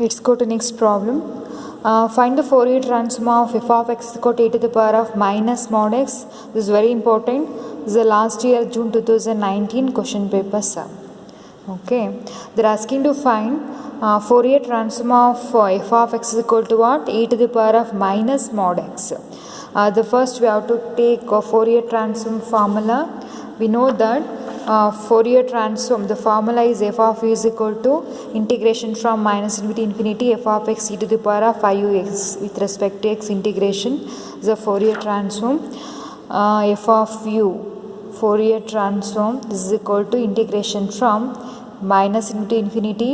Let's go to next problem. Find the Fourier transform of f of x is equal to e to the power of minus mod x. This is very important. This is the last year June 2019 question paper sum. Okay, they're asking to find Fourier transform of f of x is equal to what? E to the power of minus mod x. The first we have to take Fourier transform formula. We know that Fourier transform, the formula is f of u is equal to integration from minus infinity to infinity f of x e to the power of I u x with respect to x integration. The Fourier transform f of u, Fourier transform, this is equal to integration from minus infinity to infinity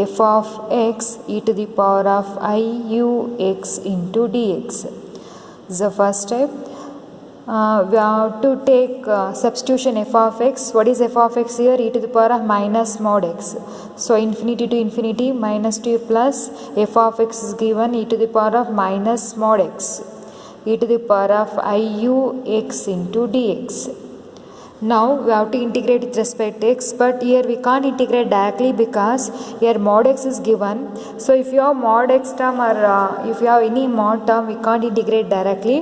f of x e to the power of I u x into dx. This is the first step. We have to take substitution f of x. What is f of x here? E to the power of minus mod x. So infinity to infinity minus 2 plus f of x is given e to the power of minus mod x, e to the power of I u x into dx. Now we have to integrate with respect to x, but here we can't integrate directly because here mod x is given. So if you have mod x term or if you have any mod term, we can't integrate directly.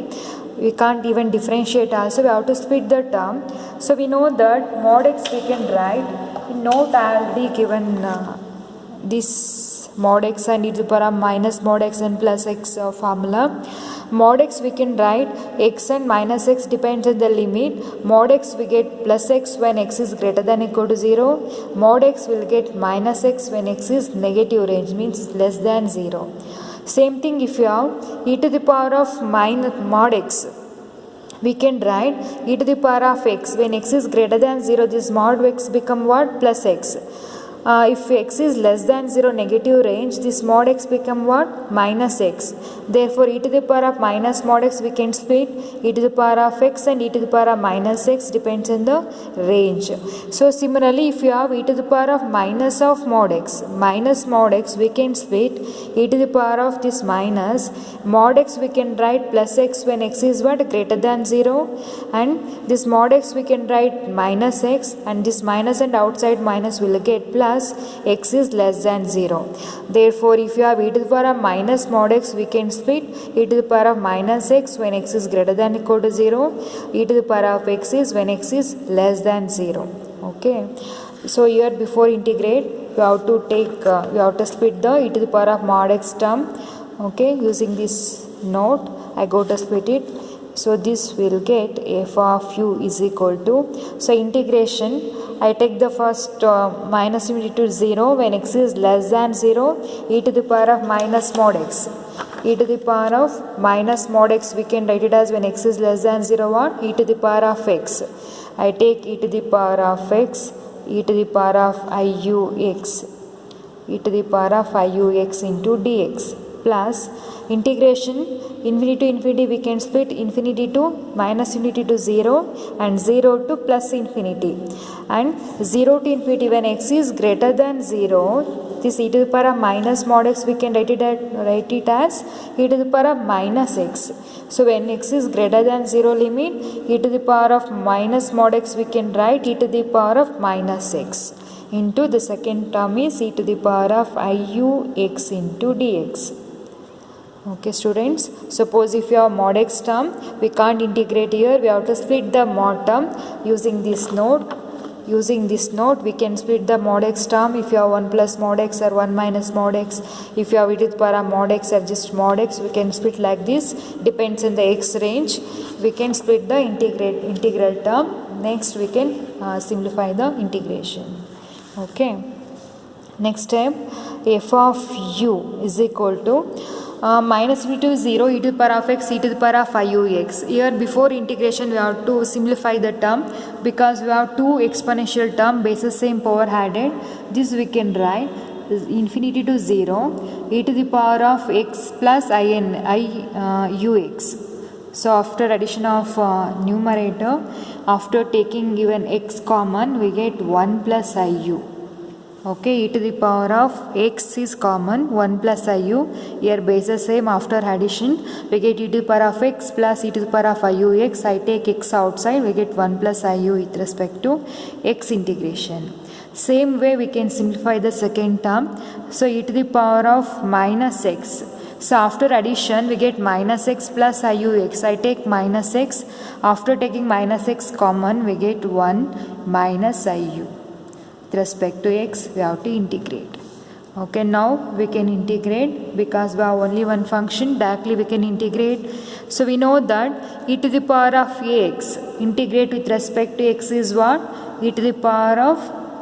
We can't even differentiate also. We have to split the term. So we know that mod x we can write in note. I already given this mod x and e to the power of minus mod x and plus x formula. Mod x we can write x and minus x depends on the limit. Mod x we get plus x when x is greater than equal to 0. Mod x will get minus x when x is negative range, means less than 0. Same thing if you have e to the power of minus mod x, we can write e to the power of x when x is greater than 0. This mod x become what? Plus x. If x is less than 0 negative range, this mod x become what? Minus x. Therefore e to the power of minus mod x we can split e to the power of x and e to the power of minus x depends on the range. So similarly if you have e to the power of minus of mod x, minus mod x we can split e to the power of this minus mod x we can write plus x when x is what? Greater than 0, and this mod x we can write minus x, and this minus and outside minus will get plus x is less than 0. Therefore if you have e to the power of minus mod x we can split e to the power of minus x when x is greater than equal to 0, e to the power of x is when x is less than 0. Okay, so here before integrate we have to take we have to split the e to the power of mod x term. Okay, using this note I go to split it. So this will get f of u is equal to, so integration I take the first minus infinity to 0 when x is less than 0, e to the power of minus mod x, e to the power of minus mod x we can write it as when x is less than 0 what? E to the power of x. I take e to the power of x, e to the power of I u x, e to the power of I u x into dx, plus integration infinity to infinity we can split infinity to minus infinity to 0 and 0 to plus infinity, and 0 to infinity when x is greater than 0, this e to the power of minus mod x we can write it as e to the power of minus x. So when x is greater than 0 limit, e to the power of minus mod x we can write e to the power of minus x into the second term is e to the power of I u x into dx. Okay students, suppose if you have mod x term, we can't integrate here, we have to split the mod term using this note. Using this note we can split the mod x term if you have 1 plus mod x or 1 minus mod x. If you have e to the power of mod x or just mod x, we can split like this, depends on the x range. We can split the integral term. Next we can simplify the integration. Okay, next step, f of u is equal to minus v to 0 e to the power of x e to the power of I u x. Here before integration we have to simplify the term because we have two exponential term bases same power added. This we can write infinity to 0 e to the power of x plus u x. So after addition of numerator, after taking given x common we get 1 plus I u. Okay, e to the power of x is common, 1 plus I u. Here bases same, after addition we get e to the power of x plus e to the power of I u x. I take x outside, we get 1 plus I u with respect to x integration. Same way we can simplify the second term. So e to the power of minus x. So after addition we get minus x plus iux. I take minus x. After taking minus x common we get 1 minus iu. With respect to x we have to integrate. Okay, now we can integrate because we have only one function. Directly we can integrate. So we know that e to the power of ax integrate with respect to x is what? E to the power of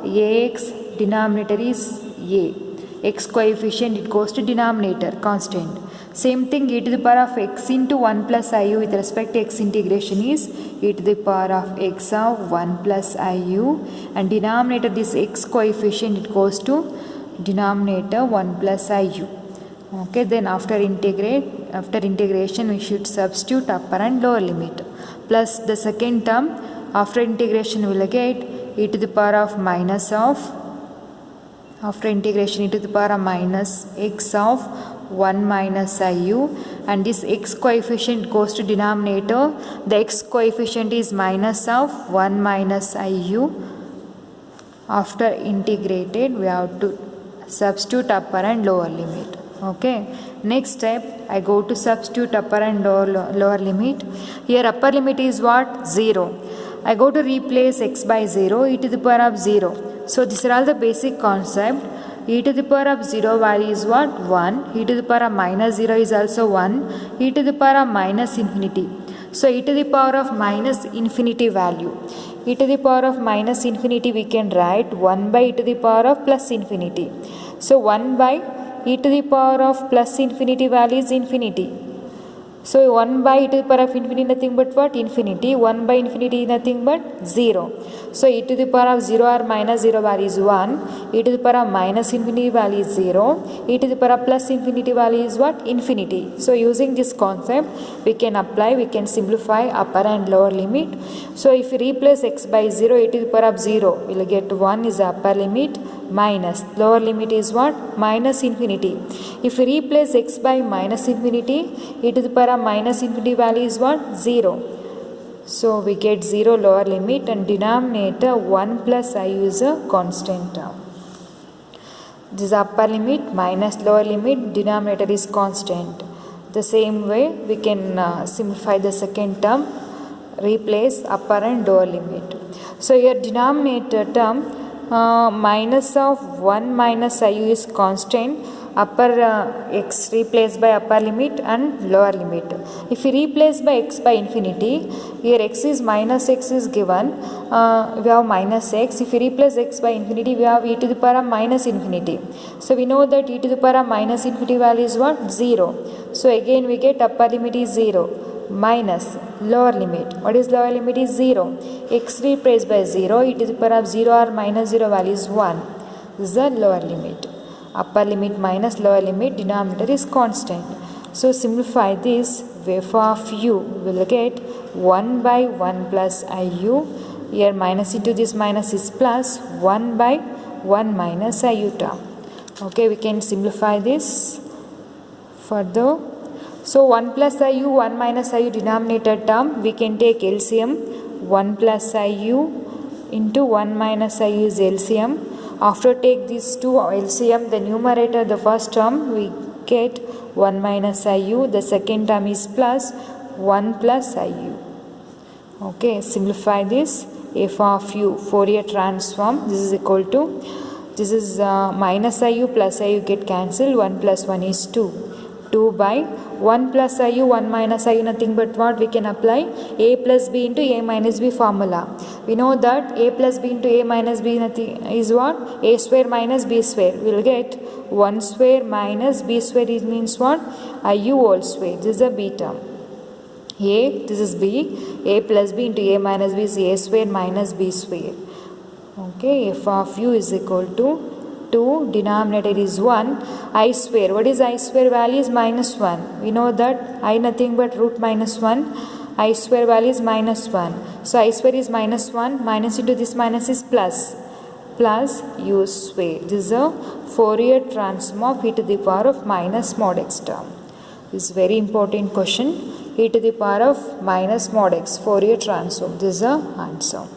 ax, denominator is a. X coefficient it goes to denominator, constant. Same thing, e to the power of x into 1 plus iu with respect to x integration is e to the power of x of 1 plus iu, and denominator this x coefficient it goes to denominator 1 plus iu. Okay, then after integration we should substitute upper and lower limit. Plus the second term, after integration we will get e to the power of minus of, after integration e to the power of minus x of 1 minus iu, and this x coefficient goes to denominator. The x coefficient is minus of 1 minus iu. After integrated we have to substitute upper and lower limit. Okay, next step I go to substitute upper and lower limit. Here upper limit is what? 0. I go to replace x by 0, e to the power of 0. So these are all the basic concept. E to the power of 0 value is what? 1. E to the power of minus 0 is also 1. E to the power of minus infinity. So e to the power of minus infinity value. E to the power of minus infinity we can write 1 by e to the power of plus infinity. So 1 by e to the power of plus infinity value is infinity. So 1 by e to the power of infinity nothing but what? Infinity. 1 by infinity nothing but 0. So e to the power of 0 or minus 0 value is 1. E to the power of minus infinity value is 0. E to the power of plus infinity value is what? Infinity. So using this concept we can apply, we can simplify upper and lower limit. So if we replace x by 0, e to the power of 0 we will get 1 is the upper limit, minus lower limit is what? Minus infinity. If we replace x by minus infinity, e to the power of minus infinity value is what? 0. So we get 0 lower limit, and denominator 1 plus iu is a constant term. This is upper limit minus lower limit, denominator is constant. The same way we can simplify the second term, replace upper and lower limit. So your denominator term minus of 1 minus iu is constant, upper x replaced by upper limit and lower limit. If we replace by x by infinity, here x is minus x is given, we have minus x. If we replace x by infinity we have e to the power of minus infinity. So we know that e to the power of minus infinity value is what? 0. So again we get upper limit is 0 minus lower limit. What is lower limit is 0. X replaced by 0, e to the power of 0 or minus 0 value is 1. This is the lower limit. Upper limit minus lower limit, denominator is constant. So simplify this, f of u will get 1 by 1 plus iu. Here minus into this minus is plus, 1 by 1 minus iu term. Okay, we can simplify this further. So 1 plus iu, 1 minus iu denominator term, we can take LCM. 1 plus iu into 1 minus iu is LCM. After take these two LCM, the numerator, the first term we get 1 minus iu, the second term is plus 1 plus iu. Okay, simplify this, f of u, Fourier transform, this is equal to, this is minus iu plus iu get cancelled, 1 plus 1 is 2. 2 by 1 plus iu, 1 minus iu nothing but what? We can apply a plus b into a minus b formula. We know that a plus b into a minus b nothing is what? A square minus b square. We will get 1 square minus b square is means what? Iu whole square. This is a b term. A, this is b. A plus b into a minus b is a square minus b square. Okay, f of u is equal to 2, denominator is 1, I square. What is I square value is minus 1. We know that I nothing but root minus 1. I square value is minus 1. So I square is minus 1. Minus into this minus is plus. Plus u square. This is a Fourier transform of e to the power of minus mod x term. This is very important question. E to the power of minus mod x, Fourier transform. This is the answer.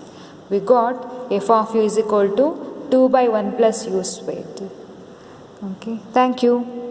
We got f of u is equal to 2 by 1 plus u squared. Okay, thank you.